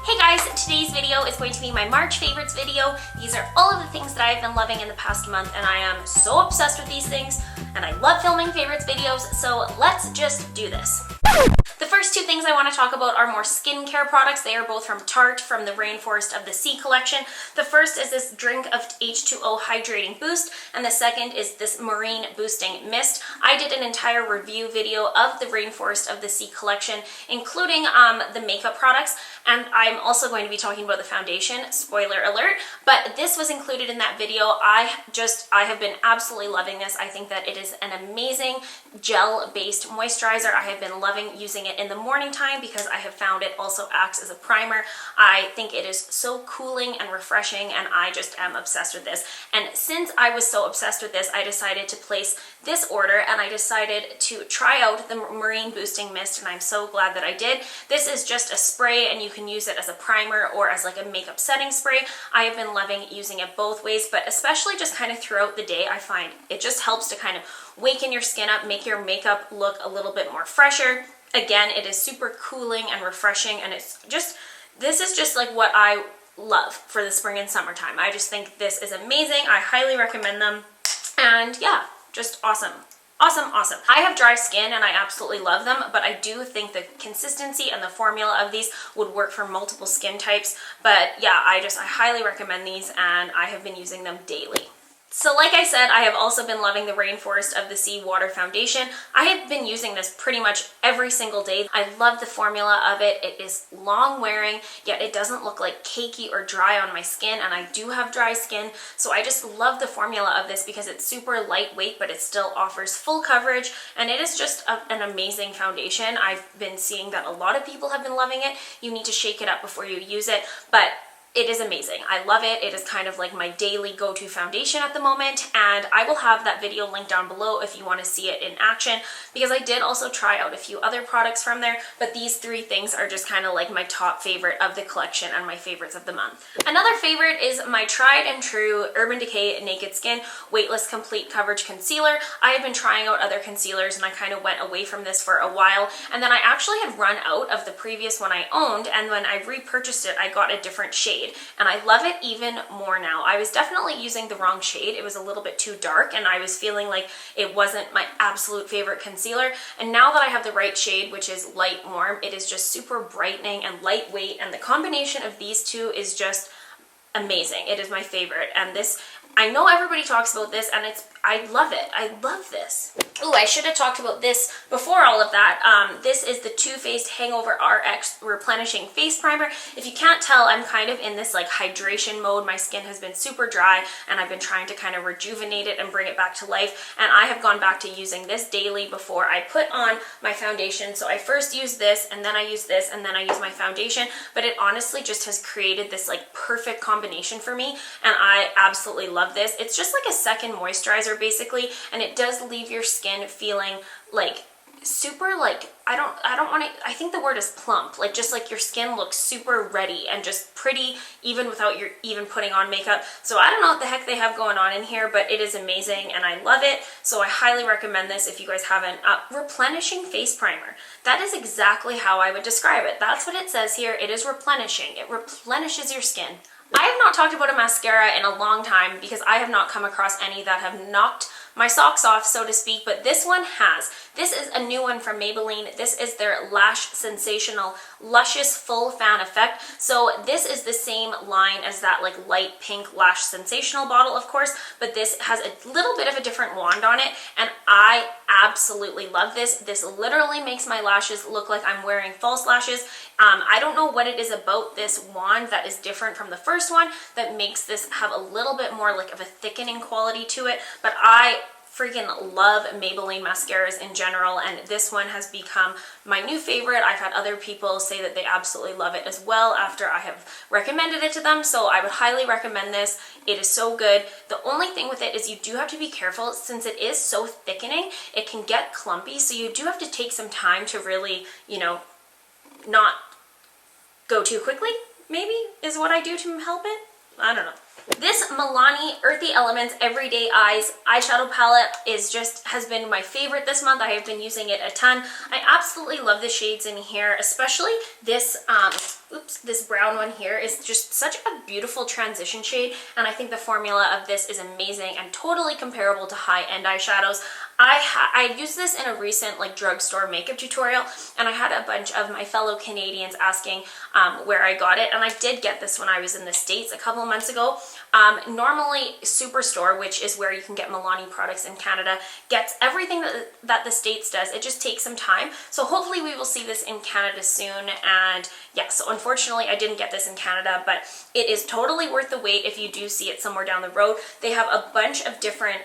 Hey guys, today's video is going to be my March favorites video. These are all of the things that I've been loving in the past month, and I am so obsessed with these things, and I love filming favorites videos, so let's just do this. The first two things I want to talk about are more skincare products. They are both from Tarte from the Rainforest of the Sea collection. The first is this drink of H2O hydrating boost, and the second is this marine boosting mist. I did an entire review video of the Rainforest of the Sea collection, including the makeup products, and I'm also going to be talking about the foundation, spoiler alert, but this was included in that video. I have been absolutely loving this. I think that it is an amazing gel-based moisturizer. I have been loving using it in the morning time because I have found it also acts as a primer. I think it is so cooling and refreshing, and I just am obsessed with this. And since I was so obsessed with this, I decided to place this order, and I decided to try out the Marine Boosting Mist, and I'm so glad that I did. This is just a spray, and you can use it as a primer or as like a makeup setting spray. I have been loving using it both ways, but especially just kind of throughout the day, I find it just helps to kind of waken your skin up, make your makeup look a little bit more fresher. Again, it is super cooling and refreshing, and it's just, this is just like what I love for the spring and summertime. I just think this is amazing. I highly recommend them, and yeah, just awesome. Awesome, awesome. I have dry skin and I absolutely love them, but I do think the consistency and the formula of these would work for multiple skin types. But yeah, I highly recommend these, and I have been using them daily. So like I said, I have also been loving the Rainforest of the Sea Water Foundation. I have been using this pretty much every single day. I love the formula of it. It is long wearing, yet it doesn't look like cakey or dry on my skin, and I do have dry skin, so I just love the formula of this because it's super lightweight, but it still offers full coverage, and it is just an amazing foundation. I've been seeing that a lot of people have been loving it. You need to shake it up before you use it, but it is amazing. I love it. It is kind of like my daily go-to foundation at the moment, and I will have that video linked down below if you want to see it in action, because I did also try out a few other products from there, but these three things are just kind of like my top favorite of the collection and my favorites of the month. Another favorite is my tried and true Urban Decay Naked Skin Weightless Complete Coverage Concealer. I have been trying out other concealers, and I kind of went away from this for a while, and then I actually had run out of the previous one I owned, and when I repurchased it, I got a different shade. And I love it even more now. I was definitely using the wrong shade. It was a little bit too dark, and I was feeling like it wasn't my absolute favorite concealer. And now that I have the right shade, which is light warm, it is just super brightening and lightweight, and the combination of these two is just amazing. It is my favorite, and this, I know everybody talks about this, and I love it. I love this. Oh, I should have talked about this before all of that. This is the Too Faced Hangover RX Replenishing Face Primer. If you can't tell, I'm kind of in this like hydration mode. My skin has been super dry, and I've been trying to kind of rejuvenate it and bring it back to life. And I have gone back to using this daily before I put on my foundation. So I first use this, and then I use this, and then I use my foundation. But it honestly just has created this like perfect combination for me, and I absolutely love this. It's just like a second moisturizer basically, and it does leave your skin feeling like super, like, I think the word is plump, like just like your skin looks super ready and just pretty even without your even putting on makeup. So I don't know what the heck they have going on in here, but it is amazing and I love it. So I highly recommend this if you guys haven't. Replenishing face primer. That is exactly how I would describe it. That's what it says here. It is replenishing. It replenishes your skin. I have not talked about a mascara in a long time because I have not come across any that have knocked my socks off, so to speak, but this one has. This is a new one from Maybelline. This is their Lash Sensational Luscious Full Fan Effect. So this is the same line as that like light pink Lash Sensational bottle, of course, but this has a little bit of a different wand on it, and I absolutely love this. This literally makes my lashes look like I'm wearing false lashes. I don't know what it is about this wand that is different from the first one that makes this have a little bit more like of a thickening quality to it, but I freaking love Maybelline mascaras in general, and this one has become my new favorite. I've had other people say that they absolutely love it as well after I have recommended it to them, so I would highly recommend this. It is so good. The only thing with it is you do have to be careful since it is so thickening. It can get clumpy, so you do have to take some time to really, you know, not go too quickly, maybe, is what I do to help it. I don't know. This Milani Earthy Elements Everyday Eyes eyeshadow palette has been my favorite this month. I have been using it a ton. I absolutely love the shades in here, especially this this brown one here is just such a beautiful transition shade, and I think the formula of this is amazing and totally comparable to high-end eyeshadows. I used this in a recent like drugstore makeup tutorial, and I had a bunch of my fellow Canadians asking where I got it, and I did get this when I was in the States a couple of months ago. Normally Superstore, which is where you can get Milani products in Canada, gets everything that the States does. It just takes some time, so hopefully we will see this in Canada soon. And yeah, so unfortunately I didn't get this in Canada, but it is totally worth the wait if you do see it somewhere down the road. They have a bunch of different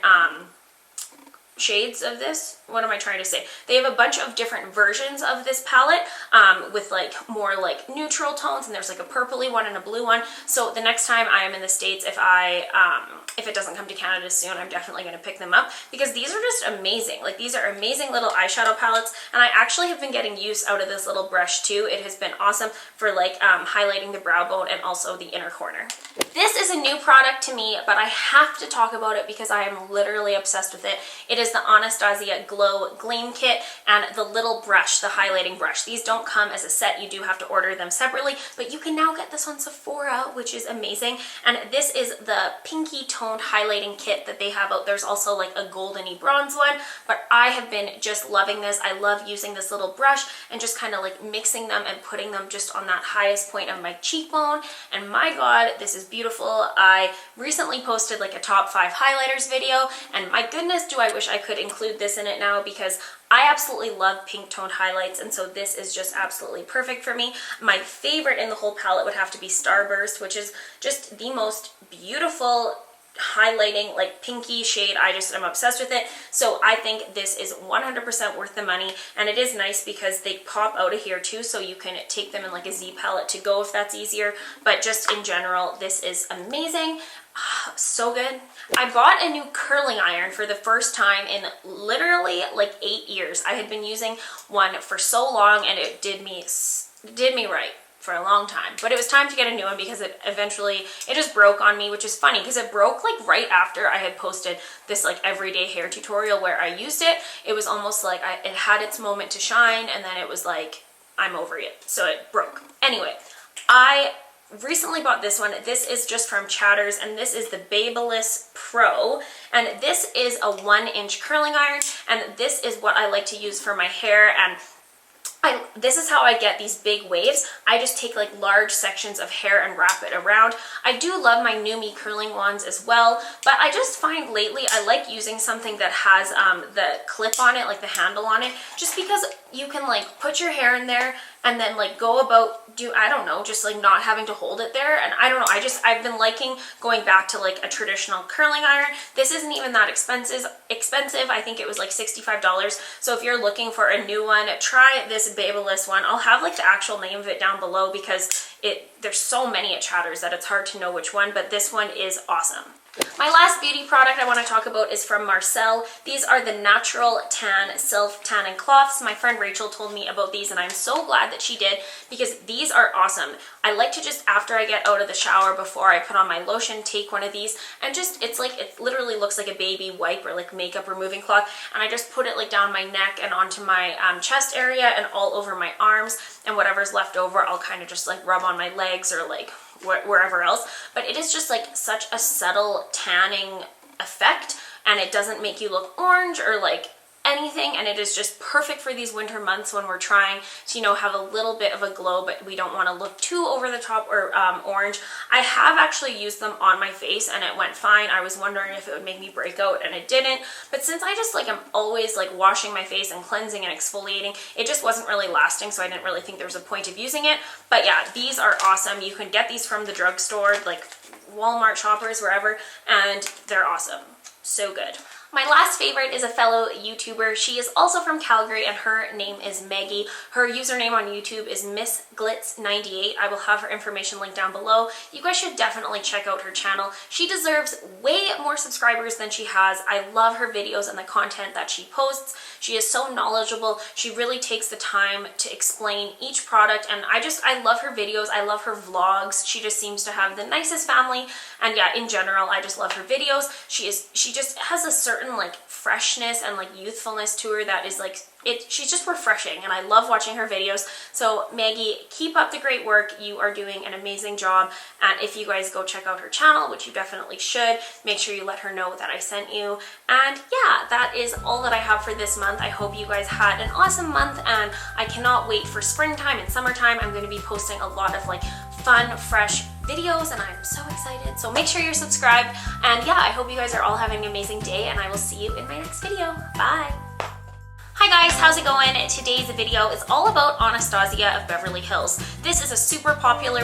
shades of this. What am I trying to say? They have a bunch of different versions of this palette with like more like neutral tones, and there's like a purpley one and a blue one. So the next time I am in the States, if it doesn't come to Canada soon, I'm definitely going to pick them up, because these are just amazing. Like, these are amazing little eyeshadow palettes, and I actually have been getting use out of this little brush too. It has been awesome for like highlighting the brow bone and also the inner corner. This is a new product to me, but I have to talk about it because I am literally obsessed with it. It is the Anastasia Glow Gleam Kit and the little brush, the highlighting brush. These don't come as a set. You do have to order them separately, but you can now get this on Sephora, which is amazing. And this is the pinky toned highlighting kit that they have out. There's also like a goldeny bronze one, but I have been just loving this. I love using this little brush and just kind of like mixing them and putting them just on that highest point of my cheekbone. And my God, this is beautiful. I recently posted like a top 5 highlighters video, and my goodness, do I wish I could include this in it now, because I absolutely love pink toned highlights, and so this is just absolutely perfect for me. My favorite in the whole palette would have to be Starburst, which is just the most beautiful highlighting like pinky shade. I just am obsessed with it. So I think this is 100% worth the money, and it is nice because they pop out of here too, so you can take them in like a Z palette to go if that's easier. But just in general, this is amazing. So good. I bought a new curling iron for the first time in literally like 8 years. I had been using one for so long, and it did me right for a long time, but it was time to get a new one because it just broke on me, which is funny because it broke like right after I had posted this like everyday hair tutorial where I used it. It was almost like it had its moment to shine, and then it was like, I'm over it, so it broke. Anyway, I recently bought this one. This is just from Chatters, and this is the Babyliss Pro, and this is a 1-inch curling iron, and this is what I like to use for my hair. And this is how I get these big waves. I just take like large sections of hair and wrap it around. I do love my Numi curling wands as well, but I just find lately I like using something that has the clip on it, like the handle on it, just because you can like put your hair in there and then like go about I don't know, just like not having to hold it there. And I don't know, I've been liking going back to like a traditional curling iron. This isn't even that expensive. I think it was like $65. So if you're looking for a new one, try this Babyliss one. I'll have like the actual name of it down below because there's so many at Chatters that it's hard to know which one, but this one is awesome. My last beauty product I want to talk about is from Marcelle. These are the Natural Tan Self-Tanning Cloths. My friend Rachel told me about these, and I'm so glad that she did because these are awesome. I like to just, after I get out of the shower, before I put on my lotion, take one of these and just, it literally looks like a baby wipe or like makeup removing cloth, and I just put it like down my neck and onto my chest area and all over my arms, and whatever's left over I'll kind of just like rub on my legs or like wherever else. But it is just like such a subtle tanning effect, and it doesn't make you look orange or like anything, and it is just perfect for these winter months when we're trying to, you know, have a little bit of a glow, but we don't want to look too over the top or orange. I have actually used them on my face and it went fine. I was wondering if it would make me break out, and it didn't, but since I just like am always like washing my face and cleansing and exfoliating, it just wasn't really lasting, so I didn't really think there was a point of using it. But yeah, these are awesome. You can get these from the drugstore, like Walmart, Shoppers, wherever, and they're awesome. So good. My last favorite is a fellow YouTuber. She is also from Calgary and her name is Maggie. Her username on YouTube is MissGlitz98. I will have her information linked down below. You guys should definitely check out her channel. She deserves way more subscribers than she has. I love her videos and the content that she posts. She is so knowledgeable. She really takes the time to explain each product, and I love her videos. I love her vlogs. She just seems to have the nicest family, and yeah, in general, I just love her videos. She just has a certain like freshness and like youthfulness to her that is like, she's just refreshing, and I love watching her videos. So Maggie, keep up the great work. You are doing an amazing job, and if you guys go check out her channel, which you definitely should, make sure you let her know that I sent you. And yeah, that is all that I have for this month. I hope you guys had an awesome month, and I cannot wait for springtime and summertime. I'm going to be posting a lot of like fun, fresh videos, and I'm so excited. So make sure you're subscribed, and yeah, I hope you guys are all having an amazing day, and I will see you in my next video. Bye! Hi guys, how's it going? Today's video is all about Anastasia of Beverly Hills. This is a super popular